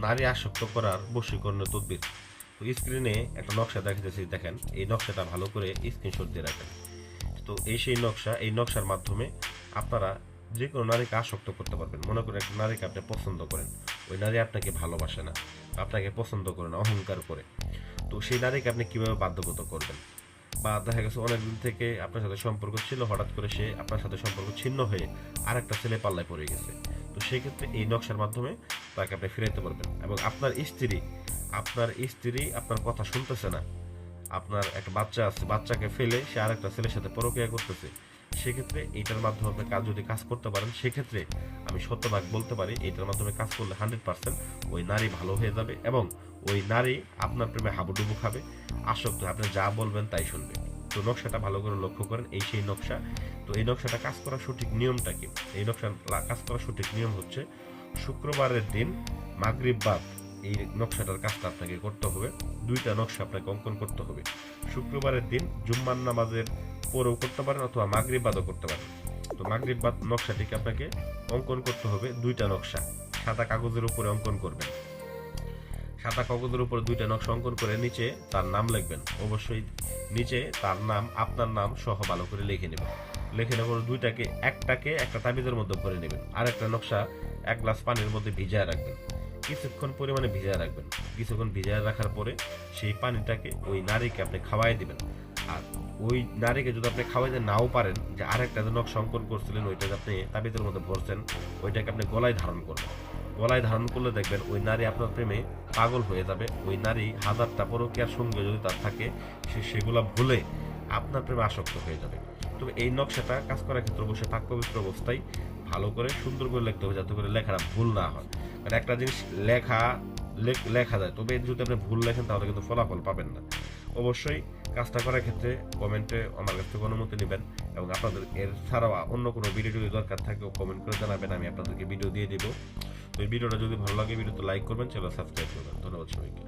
নারী আসক্ত করার বশীকরণের তদবির। তো স্ক্রিনে একটা নকশা দেখাতেছি, দেখেন এই নকশাটা ভালো করে স্ক্রিনশট দিয়ে রাখেন। তো এই সেই নকশা, এই নকশার মাধ্যমে আপনারা যে কোনো নারীকে আসক্ত করতে পারবেন। মনে করেন একটা নারীকে আপনি পছন্দ করেন, ওই নারী আপনাকে ভালোবাসে না, আপনাকে পছন্দ করে না, অহংকার করে। তো সেই নারীকে আপনি কিভাবে বাধ্যগত করবেন? বা দেখা গেছে অনেকদিন থেকে আপনার সাথে সম্পর্ক ছিল, হঠাৎ করে সে আপনার সাথে সম্পর্ক ছিন্ন হয়ে আরেকটা ছেলে পাল্লায় পড়ে গেছে। তো সেক্ষেত্রে এই নকশার মাধ্যমে তাকে আপনি ফিরাইতে পারবেন। এবং আপনার স্ত্রী আপনার কথা শুনতেছে না, আপনার একটা বাচ্চা আছে, বাচ্চাকে ফেলে সে আরেকটা ছেলের সাথে পরকীয়া করতেছে। সেক্ষেত্রে এইটার মাধ্যমে আপনি যদি কাজ করতে পারেন, সেক্ষেত্রে আমি শতভাগ বলতে পারি এইটার মাধ্যমে কাজ করলে 100% ওই নারী ভালো হয়ে যাবে এবং ওই নারী আপনার প্রেমে হাবুডুবু খাবে, আসক্ত হয়ে আপনি যা বলবেন তাই শুনবে। তো নকশাটা ভালো করে লক্ষ্য করেন, এই সেই নকশা। তো এই নকশাটা কাজ করার সঠিক নিয়মটা কি? এই নকশার কাজ করার সঠিক নিয়ম হচ্ছে শুক্রবারের দিন মাগরিব বাদ এই নকশাটার কাজটা আপনাকে করতে হবে। দুইটা নকশা আপনাকে অঙ্কন করতে হবে। শুক্রবারের দিন জুম্মার নামাজের পরেও করতে পারেন অথবা মাগরিব বাদও করতে পারেন। তো মাগরিব বাদ নকশাটিকে আপনাকে অঙ্কন করতে হবে দুইটা নকশা। সাদা কাগজের উপরে অঙ্কন করবেন, সাদা কাগজের উপরে দুইটা নকশা অঙ্কন করে নিচে তার নাম লিখবেন। অবশ্যই নিচে তার নাম, আপনার নাম সহ ভালো করে লিখে নেবেন। লিখে নেওয়ার পর একটাকে একটা তাবিজের মধ্যে ভরে নেবেন। আর একটা নকশা এক গ্লাস পানির মধ্যে ভিজায় রাখবেন, কিছুক্ষণ পরিমাণে ভিজায় রাখবেন। কিছুক্ষণ ভিজায় রাখার পরে সেই পানিটাকে ওই নারীকে আপনি খাওয়াই দিবেন। আর ওই নারীকে যদি আপনি খাওয়াইতে নাও পারেন, যে আরেকটা যে নকশা অঙ্কন করছিলেন ওইটা আপনি তাবিজের মধ্যে ভরছেন, ওইটাকে আপনি গলায় ধারণ করবেন। গলায় ধারণ করলে দেখবেন ওই নারী আপনার প্রেমে পাগল হয়ে যাবে। ওই নারী হাজারটা পরকীয়ার সঙ্গে যদি তার থাকে, সে সেগুলা ভুলে আপনার প্রেমে আসক্ত হয়ে যাবে। তবে এই নকশাটা কাজ করার ক্ষেত্রে অবশ্যই পাক পবিত্র অবস্থায় ভালো করে সুন্দর করে লিখতে হবে, যাতে করে লেখাটা ভুল না হয়। কারণ একটা জিনিস লেখা যায়, তবে যদি আপনি ভুল লেখেন তাহলে কিন্তু ফলাফল পাবেন না। অবশ্যই কাজটা করার ক্ষেত্রে কমেন্টে আমার কাছ থেকে অনুমতি নেবেন, এবং আপনাদের এর ছাড়াও অন্য কোনো ভিডিও যদি দরকার থাকে কমেন্ট করে জানাবেন, আমি আপনাদেরকে ভিডিও দিয়ে দিব। তো এই ভিডিওটা যদি ভালো লাগে ভিডিওতে লাইক করবেন, চ্যানেল সাবস্ক্রাইব করবেন। ধন্যবাদ সবাইকে।